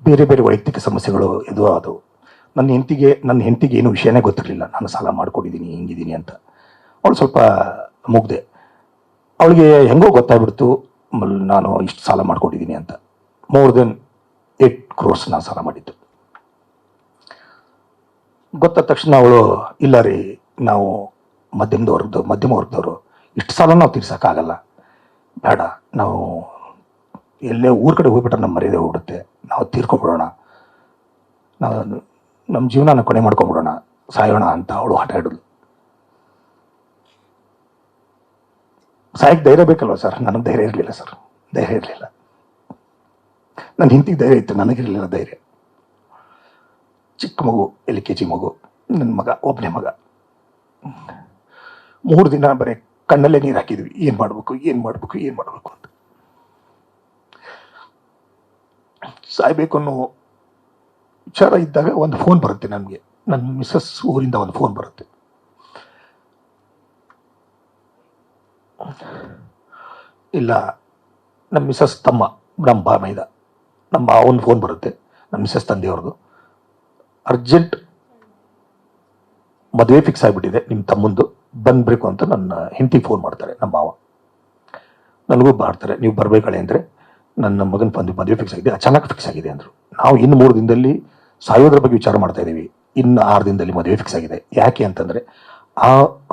ಬೇರೆ ಬೇರೆ ವೈಯಕ್ತಿಕ ಸಮಸ್ಯೆಗಳು ಎದುರು ಆದವು. ನನ್ನ ಹೆಂಡತಿಗೆ ಏನು ವಿಷಯನೇ ಗೊತ್ತಿರಲಿಲ್ಲ, ನಾನು ಸಾಲ ಮಾಡ್ಕೊಂಡಿದ್ದೀನಿ ಹಿಂಗಿದ್ದೀನಿ ಅಂತ. ಅವಳು ಸ್ವಲ್ಪ ಮುಗ್ದೆ, ಅವಳಿಗೆ ಹೆಂಗೋ ಗೊತ್ತಾಗ್ಬಿಡ್ತು ನಾನು ಇಷ್ಟು ಸಾಲ ಮಾಡ್ಕೊಂಡಿದ್ದೀನಿ ಅಂತ. ಮೋರ್ ದೆನ್ 8 crores ನಾನು ಸಾಲ ಮಾಡಿದ್ದು. ಗೊತ್ತಾದ ತಕ್ಷಣ ಅವಳು, ಇಲ್ಲ ರೀ, ನಾವು ಮಧ್ಯಮ ವರ್ಗದವರು ಇಷ್ಟು ಸಾಲ ನಾವು ತೀರ್ಸೋಕ್ಕಾಗಲ್ಲ, ಬೇಡ, ನಾವು ಎಲ್ಲೇ ಊರ ಕಡೆ ಹೋಗ್ಬಿಟ್ರೆ ನಮ್ಮ ಮರ್ಯಾದೆ ಹೋಗ್ಬಿಡುತ್ತೆ, ನಾವು ತೀರ್ಕೊಬಿಡೋಣ, ನಾವು ನಮ್ಮ ಜೀವನನ ಕೊನೆ ಮಾಡ್ಕೊಬಿಡೋಣ, ಸಾಯೋಣ ಅಂತ ಅವಳು ಹಠ ಹಿಡಿದ್ಲು. ಸಾಯಕ್ಕೆ ಧೈರ್ಯ ಬೇಕಲ್ವ ಸರ್? ನನಗೆ ಧೈರ್ಯ ಇರಲಿಲ್ಲ ಸರ್, ಧೈರ್ಯ ಇರಲಿಲ್ಲ. ನನ್ನ ಹೆಂಡತಿಗೆ ಧೈರ್ಯ ಇತ್ತು, ನನಗಿರಲಿಲ್ಲ ಧೈರ್ಯ. ಚಿಕ್ಕ ಮಗು, LKG ಮಗು, ನನ್ನ ಮಗ, ಒಬ್ಬನೇ ಮಗ. 3 ದಿನ ಬರೀ ಕಣ್ಣಲ್ಲೇ ನೀರು ಹಾಕಿದ್ವಿ, ಏನು ಮಾಡಬೇಕು ಅಂತ. ಸಾಯ್ಬೇಕು ಅನ್ನೋ ವಿಚಾರ ಇದ್ದಾಗ ಒಂದು ಫೋನ್ ಬರುತ್ತೆ ನನಗೆ, ನನ್ನ ಮಿಸ್ಸಸ್ ಊರಿಂದ ಒಂದು ಫೋನ್ ಬರುತ್ತೆ. ಇಲ್ಲ, ನಮ್ಮ ಮಿಸ್ಸಸ್ ತಮ್ಮ, ನಮ್ಮ ಬಾಮೈದ, ನಮ್ಮ ಮಾವನ ಫೋನ್ ಬರುತ್ತೆ, ನಮ್ಮ ಮಿಸ್ಸಸ್ ತಂದೆಯವ್ರದ್ದು. ಅರ್ಜೆಂಟ್ ಮದುವೆ ಫಿಕ್ಸ್ ಆಗಿಬಿಟ್ಟಿದೆ ನಿಮ್ಮ ತಮ್ಮಂದು, ಬಂದ್ಬೇಕು ಅಂತ ನನ್ನ ಹೆಂಡತಿಗೆ ಫೋನ್ ಮಾಡ್ತಾರೆ ನಮ್ಮ ಮಾವ. ನನಗೂ ಮಾಡ್ತಾರೆ, ನೀವು ಬರಬೇಕಳೆ ಅಂದರೆ ನನ್ನ ಮಗನ ಮದುವೆ ಫಿಕ್ಸ್ ಆಗಿದೆ, ಅಚಾನಕ್ ಫಿಕ್ಸ್ ಆಗಿದೆ ಅಂದರು. ನಾವು ಇನ್ನು 3 ದಿನದಲ್ಲಿ ಸಾಯೋದ್ರ ಬಗ್ಗೆ ವಿಚಾರ ಮಾಡ್ತಾ ಇದ್ದೀವಿ, ಇನ್ನು 6 ದಿನದಲ್ಲಿ ಮದುವೆ ಫಿಕ್ಸ್ ಆಗಿದೆ. ಯಾಕೆ ಅಂತಂದರೆ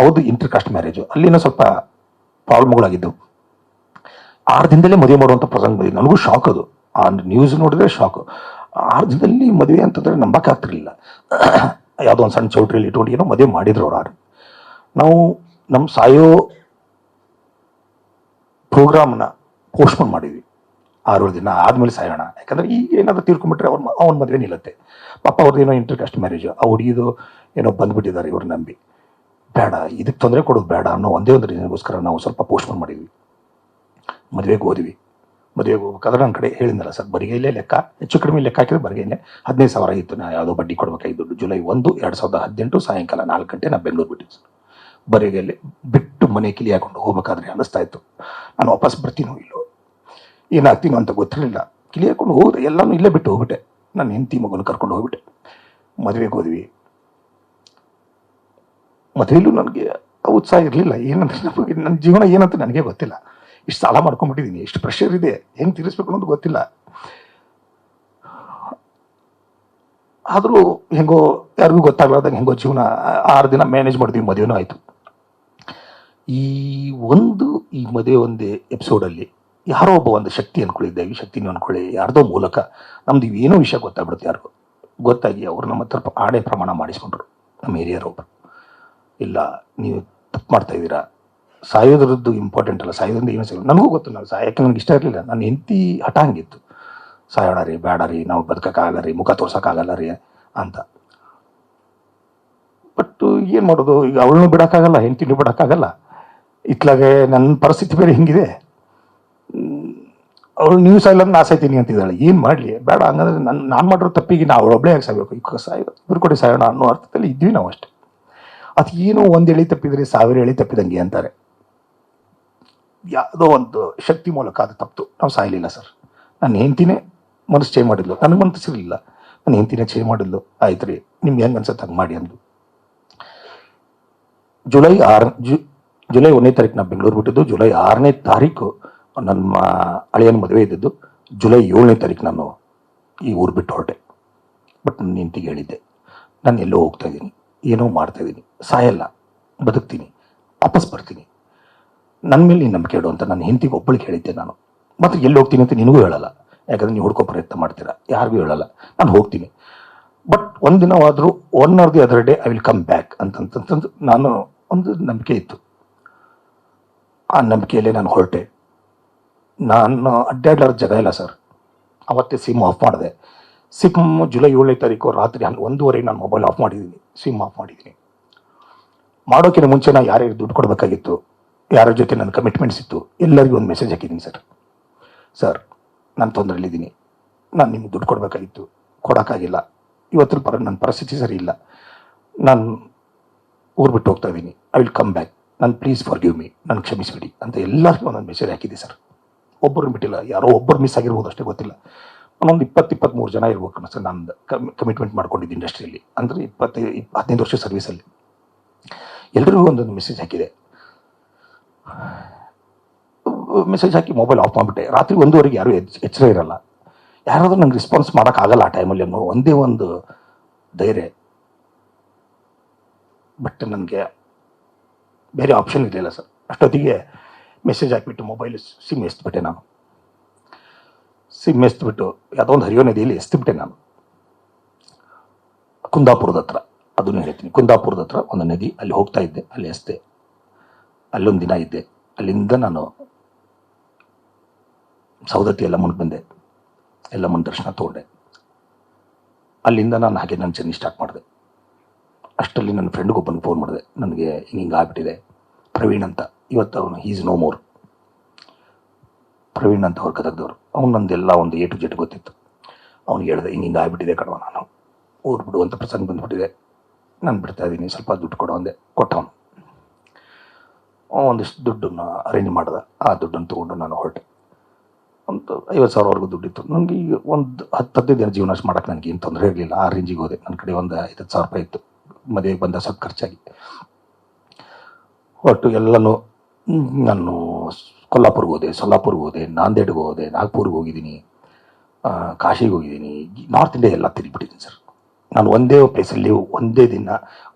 ಅವ್ರದ್ದು ಇಂಟರ್ ಕಾಸ್ಟ್ ಮ್ಯಾರೇಜು, ಅಲ್ಲಿನ ಸ್ವಲ್ಪ ಪ್ರಾಬ್ಲಮ್ಗಳಾಗಿದ್ದವು. 6 ದಿನದಲ್ಲೇ ಮದುವೆ ಮಾಡುವಂಥ ಪ್ರಸಂಗ ಬಂದಿದ್ದು. ನನಗೂ ಶಾಕ್ ಅದು, ಆ ನ್ಯೂಸ್ ನೋಡಿದ್ರೆ ಶಾಕು. 6 ದಿನದಲ್ಲಿ ಮದುವೆ ಅಂತಂದರೆ ನಂಬಕ್ಕಾಗ್ತಿರ್ಲಿಲ್ಲ. ಯಾವುದೋ ಒಂದು ಸಣ್ಣ ಚೌಟ್ರಿಯಲ್ಲಿ ಇಟ್ಕೊಂಡು ಏನೋ ಮದುವೆ ಮಾಡಿದ್ರು ಅವ್ರು. ನಾವು ನಮ್ಮ ಸಾಯೋ ಪ್ರೋಗ್ರಾಮ್ನ ಪೋಸ್ಟ್ಪೋನ್ ಮಾಡಿದ್ವಿ, 6 ದಿನ ಆದಮೇಲೆ ಸಾಯೋಣ. ಯಾಕಂದರೆ ಈಗ ಏನಾದರೂ ತೀರ್ಕೊಂಡ್ಬಿಟ್ರೆ ಅವನ ಮದುವೆ ನಿಲ್ಲತ್ತೆ. ಪಾಪ ಅವ್ರದ್ದೇನೋ ಇಂಟರ್ ಕಾಸ್ಟ್ ಮ್ಯಾರೇಜು, ಆ ಹುಡುಗಿದು ಏನೋ ಬಂದುಬಿಟ್ಟಿದ್ದಾರೆ ಇವ್ರು ನಂಬಿ. ಬೇಡ, ಇದಕ್ಕೆ ತೊಂದರೆ ಕೊಡೋದು ಬೇಡ ಅನ್ನೋ ಒಂದೇ ಒಂದು ರೀಸನ್ಗೋಸ್ಕರ ನಾವು ಸ್ವಲ್ಪ ಪೋಸ್ಟ್ಪೋನ್ ಮಾಡಿದ್ವಿ. ಮದುವೆಗೆ ಹೋದ್ವಿ. ಮದುವೆಗೆ ಹೋಗ್ಬೇಕಾದ್ರೆ ನನ್ನ ಕಡೆ ಹೇಳಿದ್ನಲ್ಲ ಸರ್, ಬರಿಗೈಲೇ ಲೆಕ್ಕ, ಹೆಚ್ಚು ಕಡಿಮೆ ಲೆಕ್ಕ ಹಾಕಿದ್ರೆ ಬರಿಗೈಲೇ 15,000 ಆಗಿತ್ತು. ನಾ ಯಾವುದೋ ಬಡ್ಡಿ ಕೊಡಬೇಕಾಗಿದ್ದು ದುಡ್ಡು. ಜುಲೈ 1, 2018 ಸಾಯಂಕಾಲ 4 ಗಂಟೆ ನಾನು ಬೆಂಗಳೂರು ಬಿಟ್ಟಿದ್ದು ಸರ್. ಬರಿಗೈಲೇ ಬಿಟ್ಟು ಮನೆ ಕಿಲಿ ಹಾಕೊಂಡು ಹೋಗ್ಬೇಕಾದ್ರೆ ಅನ್ನಿಸ್ತಾ ಇತ್ತು, ನಾನು ವಾಪಸ್ ಬರ್ತೀನೋ ಇಲ್ಲೋ, ಏನಾಗ್ತೀನೋ ಅಂತ ಗೊತ್ತಿರಲಿಲ್ಲ. ಕಿಲಿ ಹಾಕೊಂಡು ಹೋದ್ರೆ ಎಲ್ಲನೂ ಇಲ್ಲೇ ಬಿಟ್ಟು ಹೋಗ್ಬಿಟ್ಟೆ. ನನ್ನ ಹೆಂಡತಿ ಮಗನ ಕರ್ಕೊಂಡು ಹೋಗ್ಬಿಟ್ಟೆ. ಮದುವೆಗೆ ಹೋದ್ವಿ. ಮದುವೆಯಲ್ಲೂ ನನಗೆ ಉತ್ಸಾಹ ಇರಲಿಲ್ಲ. ಏನಂದ್ರೆ ನನ್ನ ಜೀವನ ಏನಂತ ನನಗೆ ಗೊತ್ತಿಲ್ಲ. ಇಷ್ಟು ಸಾಲ ಮಾಡ್ಕೊಂಡ್ಬಿಟ್ಟಿದ್ದೀನಿ, ಇಷ್ಟು ಪ್ರೆಷರ್ ಇದೆ, ಹೆಂಗೆ ತೀರಿಸ್ಬೇಕು ಅನ್ನೋದು ಗೊತ್ತಿಲ್ಲ. ಆದರೂ ಹೆಂಗೋ ಯಾರಿಗೂ ಗೊತ್ತಾಗ್ಲಾರ್ದಂಗೆ ಹೆಂಗೋ ಜೀವನ 6 ದಿನ ಮ್ಯಾನೇಜ್ ಮಾಡಿದ್ವಿ. ಮದುವೆನೂ ಆಯಿತು. ಈ ಮದುವೆ ಒಂದೇ ಎಪಿಸೋಡಲ್ಲಿ ಯಾರೋ ಒಬ್ಬ ಒಂದು ಶಕ್ತಿ ಅಂದ್ಕೊಳ್ಳಿದ್ದೆ, ಈ ಶಕ್ತಿನೂ ಅಂದ್ಕೊಳ್ಳಿ, ಯಾರ್ದೋ ಮೂಲಕ ನಮ್ದು ಏನೋ ವಿಷಯ ಗೊತ್ತಾಗ್ಬಿಡುತ್ತೆ. ಯಾರಿಗೂ ಗೊತ್ತಾಗಿ ಅವ್ರು ನಮ್ಮ ಹತ್ರ ಆಣೆ ಪ್ರಮಾಣ ಮಾಡಿಸ್ಕೊಂಡ್ರು. ನಮ್ಮ ಏರಿಯಾರೊಬ್ಬರು, ಇಲ್ಲ ನೀವು ತಪ್ಪು ಮಾಡ್ತಾ ಇದ್ದೀರಾ, ಸಾಯೋದ್ರದ್ದು ಇಂಪಾರ್ಟೆಂಟ್ ಅಲ್ಲ, ಸಾಯೋದ್ರಿಂದ ಏನೂ ಸಿಗಲ್ಲ. ನನಗೂ ಗೊತ್ತು, ನಾನು ಸಾಯಕ್ಕೆ ನನಗೆ ಇಷ್ಟ ಇರಲಿಲ್ಲ. ನನ್ನ ಹೆಂಡತಿ ಹಠ ಹಂಗಿತ್ತು, ಸಾಯೋಣ ರೀ, ಬೇಡ ರೀ, ನಾವು ಬದುಕೋಕ್ಕಾಗಲ್ಲ ರೀ, ಮುಖ ತೋರ್ಸೋಕ್ಕಾಗಲ್ಲ ರೀ ಅಂತ. ಬಟ್ ಏನು ಮಾಡೋದು, ಈಗ ಅವಳನ್ನೂ ಬಿಡೋಕ್ಕಾಗಲ್ಲ, ಹೆಂಡತಿನೂ ಬಿಡೋಕ್ಕಾಗಲ್ಲ. ಇತ್ಲಾಗೆ ನನ್ನ ಪರಿಸ್ಥಿತಿ ಬೇರೆ ಹಿಂಗಿದೆ. ಅವಳು ನೀವು ಸಾಯಿಲ್ಲ ನಾ ಸಾಯ್ತೀನಿ ಅಂತಿದ್ದಾಳೆ. ಏನು ಮಾಡಲಿ, ಬೇಡ, ಹಂಗಂದ್ರೆ ನಾನು ಮಾಡಿರೋ ತಪ್ಪಿಗೆ ನಾವು ಅವಳೊಬ್ಬಳೇ ಆಗಿ ಸಾಯ್ಬೇಕು, ಈಗ ಇವ್ರು ಕೊಡಿ ಸಾಯೋಣ ಅನ್ನೋ ಅರ್ಥದಲ್ಲಿ ಇದ್ವಿ ನಾವು ಅಷ್ಟೇ. ಅದು ಏನೋ 1 ಎಳೆ ತಪ್ಪಿದ್ರೆ 1000 ಎಳೆ ತಪ್ಪಿದಂಗೆ ಅಂತಾರೆ. ಯಾವುದೋ ಒಂದು ಶಕ್ತಿ ಮೂಲಕ ಅದು ತಪ್ಪು, ನಾವು ಸಾಯಲಿಲ್ಲ ಸರ್. ನನ್ನ ಹೆಂಡ್ತಿನೇ ಮನಸ್ಸು ಚೇಂಜ್ ಮಾಡಿದ್ಲು, ನನಗೆ ಮನಸ್ಸಿರಲಿಲ್ಲ. ನನ್ನ ಹೆಂಡ್ತಿನೇ ಚೇಂಜ್ ಮಾಡಿದ್ಲು. ಆಯ್ತು ರೀ, ನಿಮ್ಗೆ ಹೆಂಗೆ ಅನ್ಸತ್ತೆ ಹಂಗೆ ಮಾಡಿ ಅಂದು. ಜುಲೈ 1ನೇ ತಾರೀಕು ನಾನು ಬೆಂಗಳೂರು ಬಿಟ್ಟಿದ್ದು. ಜುಲೈ 6ನೇ ತಾರೀಕು ನನ್ನ ಅಳಿಯನ ಮದುವೆ ಇದ್ದಿದ್ದು. ಜುಲೈ 7ನೇ ತಾರೀಕು ನಾನು ಈ ಊರು ಬಿಟ್ಟು ಹೊರಟೆ. ಬಟ್ ನನ್ನ ಹೆಂಡ್ತಿಗೆ ಹೇಳಿದ್ದೆ, ನಾನು ಎಲ್ಲೋ ಹೋಗ್ತಾ ಇದ್ದೀನಿ, ಏನೋ ಮಾಡ್ತಾ ಇದ್ದೀನಿ, ಸಾಯಲ್ಲ, ಬದುಕ್ತೀನಿ, ವಾಪಸ್ ಬರ್ತೀನಿ, ನನ್ನ ಮೇಲೆ ನೀನು ನಂಬಿಕೆ ಇಡು ಅಂತ ನನ್ನ ಹೆಂಡತಿಗೆ ಒಬ್ಬಳಿಗೆ ಹೇಳಿದ್ದೆ ನಾನು. ಮತ್ತು ಎಲ್ಲಿ ಹೋಗ್ತೀನಿ ಅಂತ ನಿನಗೂ ಹೇಳಲ್ಲ, ಯಾಕಂದರೆ ನೀವು ಹುಡ್ಕೋ ಪ್ರಯತ್ನ ಮಾಡ್ತೀರಾ, ಯಾರಿಗೂ ಹೇಳಲ್ಲ, ನಾನು ಹೋಗ್ತೀನಿ. ಬಟ್ ಒಂದಿನವಾದರೂ 1 or the other day I will come back ಅಂತಂತಂದು ನಾನು ಒಂದು ನಂಬಿಕೆ ಇತ್ತು. ಆ ನಂಬಿಕೆಯಲ್ಲೇ ನಾನು ಹೊರಟೆ. ನಾನು ಅಡ್ಡಾಡ್ಲಾರ ಜಾಗ ಇಲ್ಲ ಸರ್. ಅವತ್ತೇ ಸಿಮ್ ಆಫ್ ಮಾಡಿದೆ. ಜುಲೈ 7ನೇ ತಾರೀಕು ರಾತ್ರಿ 1:30 ನಾನು ಮೊಬೈಲ್ ಆಫ್ ಮಾಡಿದ್ದೀನಿ, ಸಿಮ್ ಆಫ್ ಮಾಡಿದ್ದೀನಿ. ಮಾಡೋಕ್ಕಿಂತ ಮುಂಚೆ ನಾನು ಯಾರ್ಯಾರು ದುಡ್ಡು ಕೊಡಬೇಕಾಗಿತ್ತು, ಯಾರ ಜೊತೆ ನನ್ನ ಕಮಿಟ್ಮೆಂಟ್ಸ್ ಇತ್ತು, ಎಲ್ಲರಿಗೂ ಒಂದು ಮೆಸೇಜ್ ಹಾಕಿದ್ದೀನಿ. ಸರ್ ನಾನು ತೊಂದರೆಯಲ್ಲಿದ್ದೀನಿ, ನಾನು ನಿಮ್ಗೆ ದುಡ್ಡು ಕೊಡಬೇಕಾಗಿತ್ತು, ಕೊಡೋಕ್ಕಾಗಿಲ್ಲ, ಇವತ್ತಿನ ನನ್ನ ಪರಿಸ್ಥಿತಿ ಸರಿ ಇಲ್ಲ, ನಾನು ಊರು ಬಿಟ್ಟು ಹೋಗ್ತಾ ಇದ್ದೀನಿ, ಐ ವಿಲ್ ಕಮ್ ಬ್ಯಾಕ್, ನಾನು ಪ್ಲೀಸ್ ಫಾರ್ ಗಿವ್ ಮೀ, ನಾನು ಕ್ಷಮಿಸ್ಬಿಡಿ ಅಂತ ಎಲ್ಲರಿಗೂ ಒಂದೊಂದು ಮೆಸೇಜ್ ಹಾಕಿದ್ದೆ ಸರ್. ಒಬ್ಬರು ಬಿಟ್ಟಿಲ್ಲ, ಯಾರೋ ಒಬ್ಬರು ಮಿಸ್ ಆಗಿರ್ಬೋದು ಅಷ್ಟೇ, ಗೊತ್ತಿಲ್ಲ. ನಾನೊಂದು 20-23 ಜನ ಇರ್ಬೇಕು ಸರ್. ನಾನು ಕಮಿಟ್ಮೆಂಟ್ ಮಾಡ್ಕೊಂಡಿದ್ದೆ ಇಂಡಸ್ಟ್ರಿಯಲ್ಲಿ, ಅಂದರೆ 15 ವರ್ಷ ಸರ್ವಿಸಲ್ಲಿ. ಎಲ್ರಿಗೂ ಒಂದೊಂದು ಮೆಸೇಜ್ ಹಾಕಿದೆ. ಮೆಸೇಜ್ ಹಾಕಿ ಮೊಬೈಲ್ ಆಫ್ ಮಾಡಿಬಿಟ್ಟೆ. ರಾತ್ರಿ 1:00 ಯಾರೂ ಎಚ್ಚರ ಇರಲ್ಲ. ಯಾರಾದರೂ ನಂಗೆ ರೆಸ್ಪಾನ್ಸ್ ಮಾಡೋಕ್ಕಾಗಲ್ಲ ಆ ಟೈಮಲ್ಲಿ ಅನ್ನೋ ಒಂದೇ ಒಂದು ಧೈರ್ಯ. ಬಟ್ ನನಗೆ ಬೇರೆ ಆಪ್ಷನ್ ಇರಲಿಲ್ಲ ಸರ್. ಅಷ್ಟೊತ್ತಿಗೆ ಮೆಸೇಜ್ ಹಾಕಿಬಿಟ್ಟು ಮೊಬೈಲ್ ಸಿಮ್ ಎಸ್ಬಿಟ್ಟೆ ನಾನು. ಸಿಮ್ ಎಸ್ಬಿಟ್ಟು ಯಾವುದೋ ಒಂದು ಹರಿಯೋ ನದಿಯಲ್ಲಿ ಎಸ್ತಿಬಿಟ್ಟೆ ನಾನು. ಕುಂದಾಪುರದ ಹತ್ರ, ಅದನ್ನು ಹೇಳ್ತೀನಿ, ಕುಂದಾಪುರದ ಹತ್ರ ಒಂದು ನದಿ, ಅಲ್ಲಿ ಹೋಗ್ತಾ ಇದ್ದೆ, ಅಲ್ಲಿ ಎಸ್ತೆ. ಅಲ್ಲೊಂದು ದಿನ ಇದ್ದೆ. ಅಲ್ಲಿಂದ ನಾನು ಸೌದತ್ತಿ ಎಲ್ಲಮ್ಮನಿಗೆ ಬಂದೆ, ಎಲ್ಲಮ್ಮನ ದರ್ಶನ ತೊಗೊಂಡೆ. ಅಲ್ಲಿಂದ ನಾನು ಹಾಗೆ ನನ್ನ ಜರ್ನಿ ಸ್ಟಾರ್ಟ್ ಮಾಡಿದೆ. ಅಷ್ಟರಲ್ಲಿ ನನ್ನ ಫ್ರೆಂಡ್ಗೊಬ್ಬನಿಗೆ ಫೋನ್ ಮಾಡಿದೆ, ನನಗೆ ಹಿಂಗೆ ಆಗ್ಬಿಟ್ಟಿದೆ, ಪ್ರವೀಣ್ ಅಂತ. ಇವತ್ತು ಅವನು ಈಸ್ ನೋ ಮೋರ್. ಪ್ರವೀಣ್ ಅಂತ ಅವ್ರ ಗದಗದವರು. ಅವ್ನು ನಂದೆಲ್ಲ ಒಂದು A to Z ಗೊತ್ತಿತ್ತು. ಅವ್ನಿಗೆ ಹೇಳಿದೆ, ಹಿಂಗೆ ಆಗ್ಬಿಟ್ಟಿದೆ ಕಣವ, ನಾನು ಊರು ಬಿಡುವಂಥ ಪ್ರಸಂಗ ಬಂದುಬಿಟ್ಟಿದೆ, ನಾನು ಬಿಡ್ತಾ ಇದ್ದೀನಿ, ಸ್ವಲ್ಪ ದುಡ್ಡು ಕೊಡೋ ಅಂದೆ. ಕೊಟ್ಟವನು ಒಂದಿಷ್ಟು ದುಡ್ಡನ್ನು ಅರೇಂಜ್ ಮಾಡಿದ. ಆ ದುಡ್ಡನ್ನು ತೊಗೊಂಡು ನಾನು ಹೊರಟೆ. ಒಂದು 50,000ವರೆಗೂ ದುಡ್ಡಿತ್ತು ನನಗೆ. ಈಗ ಒಂದು 10-15 ದಿನ ಜೀವನ ಮಾಡೋಕ್ಕೆ ನನಗೆ ಏನು ತೊಂದರೆ ಇರಲಿಲ್ಲ. ಆ ರೇಂಜಿಗೆ ಹೋದೆ. ನನ್ನ ಕಡೆ ಒಂದು 50,000 ರೂಪಾಯಿ ಇತ್ತು. ಮದುವೆಗೆ ಬಂದ ಸ್ವಲ್ಪ ಖರ್ಚಾಗಿ ಒಟ್ಟು ಎಲ್ಲನೂ. ನಾನು ಕೊಲ್ಲಾಪುರ್ಗೆ ಹೋದೆ, ಸೊಲ್ಲಾಪುರ್ಗೆ ಹೋದೆ, ನಾಂದೇಡ್ಗೆ ಹೋದೆ, ನಾಗ್ಪುರ್ಗೆ ಹೋಗಿದ್ದೀನಿ, ಕಾಶಿಗೆ ಹೋಗಿದ್ದೀನಿ. ನಾರ್ತ್ ಇಂಡಿಯಾ ಎಲ್ಲ ತಿರುಗಿಬಿಟ್ಟಿದ್ದೀನಿ ಸರ್. ನಾನು ಒಂದೇ ಪ್ಲೇಸಲ್ಲಿ ಒಂದೇ ದಿನ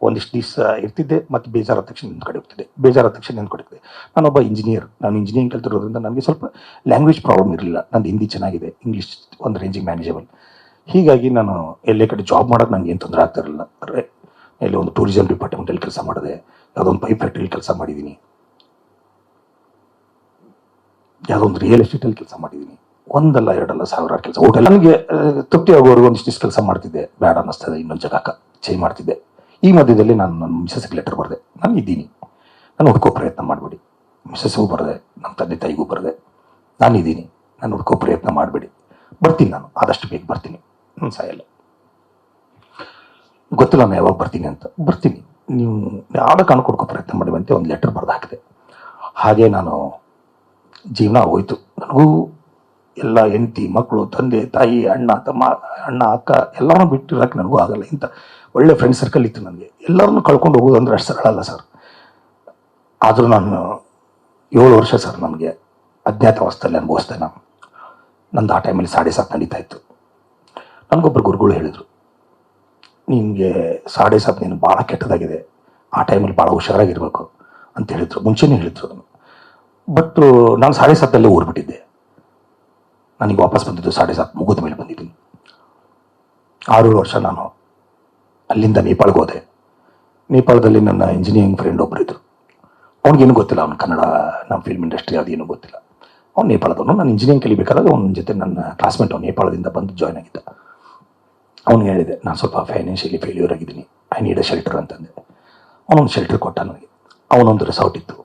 ಒಂದಿಷ್ಟು ದಿವಸ ಇರ್ತಿದ್ದೆ, ಮತ್ತು ಬೇಜಾರಾದ ತಕ್ಷಣ ನನ್ನ ಕಡೆ ಹೋಗ್ತಿದ್ದೆ, ಬೇಜಾರಾದ ತಕ್ಷಣ ನನ್ನ ಕಡೆ ಹೋಗ್ತಿದ್ದೆ. ನಾನೊಬ್ಬ ಇಂಜಿನಿಯರ್. ನಾನು ಇಂಜಿನಿಯರಿಂಗ್ ಕಲ್ತಿರೋದ್ರಿಂದ ನನಗೆ ಸ್ವಲ್ಪ ಲ್ಯಾಂಗ್ವೇಜ್ ಪ್ರಾಬ್ಲಮ್ ಇರಲಿಲ್ಲ. ನಂದು ಹಿಂದಿ ಚೆನ್ನಾಗಿದೆ, ಇಂಗ್ಲೀಷ್ ಒಂದು ರೇಂಜಿಗೆ ಮ್ಯಾನೇಜಬಲ್. ಹೀಗಾಗಿ ನಾನು ಎಲ್ಲೇ ಕಡೆ ಜಾಬ್ ಮಾಡೋಕ್ಕೆ ನನಗೆ ಏನು ತೊಂದರೆ ಆಗ್ತಿರಲಿಲ್ಲ. ಎಲ್ಲೇ ಒಂದು ಟೂರಿಸಂ ಡಿಪಾರ್ಟ್ಮೆಂಟಲ್ಲಿ ಕೆಲಸ ಮಾಡಿದೆ, ಯಾವುದೋ ಒಂದು ಪೈಪ್ ಫ್ಯಾಕ್ಟ್ರಿಯಲ್ಲಿ ಕೆಲಸ ಮಾಡಿದ್ದೀನಿ, ಯಾವುದೋ ಒಂದು ರಿಯಲ್ ಎಸ್ಟೇಟಲ್ಲಿ ಕೆಲಸ ಮಾಡಿದ್ದೀನಿ. ಒಂದಲ್ಲ ಎರಡಲ್ಲ ಸಾವಿರಾರು ಕೆಲಸ. ಹೋಟೆಲ್ ನನಗೆ ತೃಪ್ತಿ ಆಗೋವರೆಗೂ ಒಂದಿಷ್ಟು ಕೆಲಸ ಮಾಡ್ತಿದ್ದೆ. ಬೇಡ ಅನ್ನಿಸ್ತದೆ, ಇನ್ನೊಂದು ಜಾಗಕ್ಕೆ ಚೇಂಜ್ ಮಾಡ್ತಿದ್ದೆ. ಈ ಮಧ್ಯದಲ್ಲಿ ನಾನು ನನ್ನ ಮಿಸಸ್ಗೆ ಲೆಟರ್ ಬರೆದೆ, ನಾನು ಇದ್ದೀನಿ, ನಾನು ಹುಡ್ಕೋ ಪ್ರಯತ್ನ ಮಾಡಬೇಡಿ. ಮಿಸಸ್ಗೂ ಬರೆದೆ, ನಮ್ಮ ತಂದೆ ತಾಯಿಗೂ ಬರೆದೆ, ನಾನಿದ್ದೀನಿ, ನಾನು ಹುಡ್ಕೋ ಪ್ರಯತ್ನ ಮಾಡಬೇಡಿ, ಬರ್ತೀನಿ, ನಾನು ಆದಷ್ಟು ಬೇಗ ಬರ್ತೀನಿ, ನಾನು ಸಾಯಲ್ಲ. ಗೊತ್ತಿಲ್ಲ ನಾನು ಯಾವಾಗ ಬರ್ತೀನಿ ಅಂತ. ಬರ್ತೀನಿ, ನೀವು ಯಾವುದೇ ಕಾರಣಕ್ಕೆ ಹುಡ್ಕೋ ಪ್ರಯತ್ನ ಮಾಡಿವಂತೆ ಒಂದು ಲೆಟರ್ ಬರೆದು ಹಾಕಿದೆ. ಹಾಗೆ ನಾನು ಜೀವನ ಹೋಯ್ತು. ನನಗೂ ಎಲ್ಲ ಹೆಂಡತಿ, ಮಕ್ಕಳು, ತಂದೆ ತಾಯಿ, ಅಣ್ಣ ತಮ್ಮ, ಅಣ್ಣ ಅಕ್ಕ ಎಲ್ಲರನ್ನೂ ಬಿಟ್ಟಿರೋಕ್ಕೆ ನನಗೂ ಆಗಲ್ಲ. ಇಂಥ ಒಳ್ಳೆ ಫ್ರೆಂಡ್ ಸರ್ಕಲ್ ಇತ್ತು ನನಗೆ. ಎಲ್ಲರನ್ನೂ ಕಳ್ಕೊಂಡು ಹೋಗೋದು ಅಂದರೆ ಅಷ್ಟು ಸರಳ ಅಲ್ಲ ಸರ್. ಆದರೂ ನಾನು 7 ವರ್ಷ ಸರ್ ನನಗೆ ಅಜ್ಞಾತವಾಸದಲ್ಲಿ ಅನುಭವಿಸ್ದೆ ನಾನು. ನಂದು ಆ ಟೈಮಲ್ಲಿ 7:30 ನಡೀತಾ ಇತ್ತು. ನನಗೊಬ್ಬರು ಗುರುಗಳು ಹೇಳಿದರು, ನಿನಗೆ 7:30 ನೀನು ಭಾಳ ಕೆಟ್ಟದಾಗಿದೆ, ಆ ಟೈಮಲ್ಲಿ ಭಾಳ ಹುಷಾರಾಗಿರ್ಬೇಕು ಅಂತ ಹೇಳಿದರು. ಮುಂಚೆನೇ ಹೇಳಿದರು ಅದನ್ನು. ಬಟ್ ನಾನು 7:30 ಊರ್ಬಿಟ್ಟಿದ್ದೆ. ನನಗೆ ವಾಪಸ್ ಬಂದಿದ್ದು 7:30 ಮುಗಿದ ಮೇಲೆ ಬಂದಿದ್ದೀನಿ. 6 ವರ್ಷ ನಾನು ಅಲ್ಲಿಂದ ನೇಪಾಳ್ಗೆ ಹೋದೆ. ನೇಪಾಳದಲ್ಲಿ ನನ್ನ ಇಂಜಿನಿಯರಿಂಗ್ ಫ್ರೆಂಡ್ ಒಬ್ಬರಿದ್ದರು. ಅವ್ನಿಗೇನು ಗೊತ್ತಿಲ್ಲ, ಅವ್ನು ಕನ್ನಡ, ನಮ್ಮ ಫಿಲ್ಮ್ ಇಂಡಸ್ಟ್ರಿ ಅದೇನು ಗೊತ್ತಿಲ್ಲ. ಅವ್ನು ನೇಪಾಳದವನು. ನಾನು ಇಂಜಿನಿಯರಿಂಗ್ ಕಲಿಬೇಕಾದ್ರೆ ಅವನ ಜೊತೆ ನನ್ನ ಕ್ಲಾಸ್ಮೇಟ್ ಅವ್ನು ನೇಪಾಳದಿಂದ ಬಂದು ಜಾಯ್ನ್ ಆಗಿದ್ದ. ಅವ್ನಿಗೆ ಹೇಳಿದೆ, ನಾನು ಸ್ವಲ್ಪ ಫೈನಾನ್ಷಿಯಲಿ ಫೇಲ್ಯೂರ್ ಆಗಿದ್ದೀನಿ, ಐ ನೀಡ್ ಅ ಶೆಲ್ಟರ್ ಅಂತಂದೆ. ಅವನೊಂದು ಶೆಲ್ಟರ್ ಕೊಟ್ಟ ನನಗೆ. ಅವನೊಂದು ರೆಸಾರ್ಟ್ ಇತ್ತು,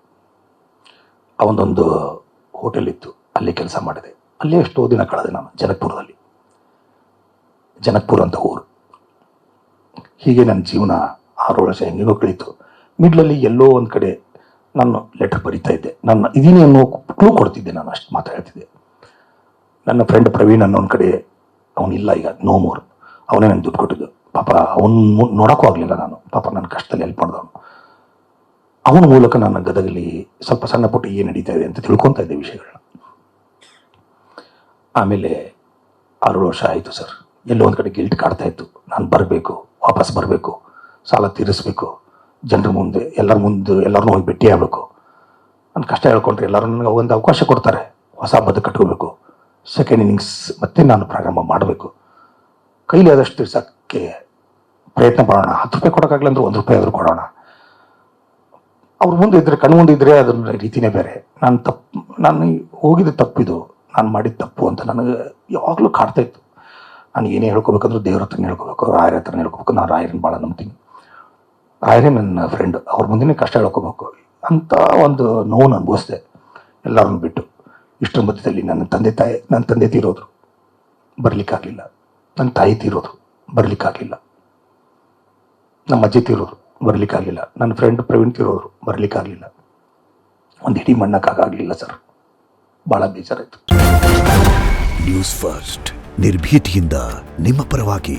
ಅವನದೊಂದು ಹೋಟೆಲ್ ಇತ್ತು, ಅಲ್ಲಿ ಕೆಲಸ ಮಾಡಿದೆ. ಅಲ್ಲೇ ಎಷ್ಟೋ ದಿನ ಕಳೆದೆ ನಾನು ಜನಕ್ಪುರದಲ್ಲಿ. ಜನಕ್ಪುರ ಅಂತ ಊರು. ಹೀಗೆ ನನ್ನ ಜೀವನ 6 ವರ್ಷ ಹೆಂಗೇನೋ ಕಳೀತು. ಮಿಡ್ಲಲ್ಲಿ ಎಲ್ಲೋ ಒಂದು ಕಡೆ ನಾನು ಲೆಟರ್ ಬರೀತಾ ಇದ್ದೆ. ನನ್ನ ಇದೀನಿ ಅನ್ನೋ ಕ್ಲೂ ಕೊಡ್ತಿದ್ದೆ, ನಾನು ಅಷ್ಟು ಮಾತ್ರ ಹೇಳ್ತಿದ್ದೆ. ನನ್ನ ಫ್ರೆಂಡ್ ಪ್ರವೀಣ್ ಅನ್ನೋ ಒಂದು ಕಡೆ, ಅವನಿಲ್ಲ ಈಗ, ನೋ ಮೋರ್. ಅವನೇ ನನಗೆ ದುಡ್ಡು ಕೊಟ್ಟಿದ್ದು. ಪಾಪ ಅವನು ನೋಡೋಕ್ಕೂ ಆಗಲಿಲ್ಲ ನಾನು. ಪಾಪ ನನ್ನ ಕಷ್ಟದಲ್ಲಿ ಹೆಲ್ಪ್ ಮಾಡಿದವನು. ಅವನ ಮೂಲಕ ನನ್ನ ಗದಗಲ್ಲಿ ಸ್ವಲ್ಪ ಸಣ್ಣ ಪುಟ್ಟ ಏನು ನಡೀತಾ ಇದೆ ಅಂತ ತಿಳ್ಕೊತಾ ಇದ್ದೆ ವಿಷಯಗಳನ್ನ. ಆಮೇಲೆ 6 ವರ್ಷ ಆಯಿತು ಸರ್. ಎಲ್ಲೋ ಒಂದು ಕಡೆ ಗಿಲ್ಟ್ ಕಾಡ್ತಾ ಇತ್ತು. ನಾನು ಬರಬೇಕು, ವಾಪಸ್ ಬರಬೇಕು, ಸಾಲ ತೀರಿಸಬೇಕು, ಜನರ ಮುಂದೆ, ಎಲ್ಲರ ಮುಂದೆ ಎಲ್ಲರನ್ನೂ ಹೋಗಿ ಭೇಟಿ ಆಗಬೇಕು. ನನ್ನ ಕಷ್ಟ ಹೇಳ್ಕೊಂಡ್ರೆ ಎಲ್ಲರೂ ನನಗೆ ಒಂದು ಅವಕಾಶ ಕೊಡ್ತಾರೆ, ಹೊಸ ಬದುಕು ಕಟ್ಕೋಬೇಕು, ಸೆಕೆಂಡ್ ಇನ್ನಿಂಗ್ಸ್ ಮತ್ತೆ ನಾನು ಪ್ರಾರಂಭ ಮಾಡಬೇಕು. ಕೈಲಿ ಆದಷ್ಟು ತೀರ್ಸೋಕ್ಕೆ ಪ್ರಯತ್ನ ಮಾಡೋಣ. 10 ರೂಪಾಯಿ ಕೊಡೋಕ್ಕಾಗಲ್ಲ ಅಂದ್ರೆ 1 ರೂಪಾಯಿ ಆದರೂ ಕೊಡೋಣ. ಅವ್ರ ಮುಂದೆ ಇದ್ದರೆ, ಕಣ್ಣು ಮುಂದೆ ಇದ್ದರೆ ಅದನ್ನ ರೀತಿಯೇ ಬೇರೆ. ನಾನು ಹೋಗಿದ್ದ ತಪ್ಪಿದು, ನಾನು ಮಾಡಿದ ತಪ್ಪು ಅಂತ ನನಗೆ ಯಾವಾಗಲೂ ಕಾಡ್ತಾ ಇತ್ತು. ನಾನು ಏನೇ ಹೇಳ್ಕೊಬೇಕಂದ್ರೂ ದೇವ್ರ ಹತ್ರನೇ ಹೇಳ್ಕೋಬೇಕು, ರಾಯರ ಹತ್ರನೇ ಹೇಳ್ಕೋಬೇಕು. ನಾನು ರಾಯರನ್ನು ಭಾಳ ನಂಬ್ತೀನಿ. ರಾಯರೇ ನನ್ನ ಫ್ರೆಂಡ್, ಅವ್ರ ಮುಂದೆ ಕಷ್ಟ ಹೇಳ್ಕೋಬೇಕು ಅಂತ ಒಂದು ನೋವು ಅನುಭವಿಸಿದೆ ಎಲ್ಲರನ್ನು ಬಿಟ್ಟು. ಇಷ್ಟರ ಮಧ್ಯದಲ್ಲಿ ನನ್ನ ತಂದೆ ತೀರೋದ್ರು, ಬರಲಿಕ್ಕಾಗಲಿಲ್ಲ. ನನ್ನ ತಾಯಿ ತೀರೋದ್ರು, ಬರಲಿಕ್ಕಾಗಲಿಲ್ಲ. ನಮ್ಮ ಅಜ್ಜಿ ತೀರೋರು, ಬರಲಿಕ್ಕಾಗಲಿಲ್ಲ. ನನ್ನ ಫ್ರೆಂಡ್ ಪ್ರವೀಣ್ ತೀರೋರು, ಬರಲಿಕ್ಕಾಗಲಿಲ್ಲ. ಒಂದು ಹಿಡಿ ಮಣ್ಣಕ್ಕಾಗಲಿಲ್ಲ ಸರ್. ಭಾಳ ಬೇಜಾರಾಯಿತು. ನ್ಯೂಸ್ ಫಸ್ಟ್, ನಿರ್ಭೀತಿಯಿಂದ ನಿಮ್ಮ ಪರವಾಗಿ.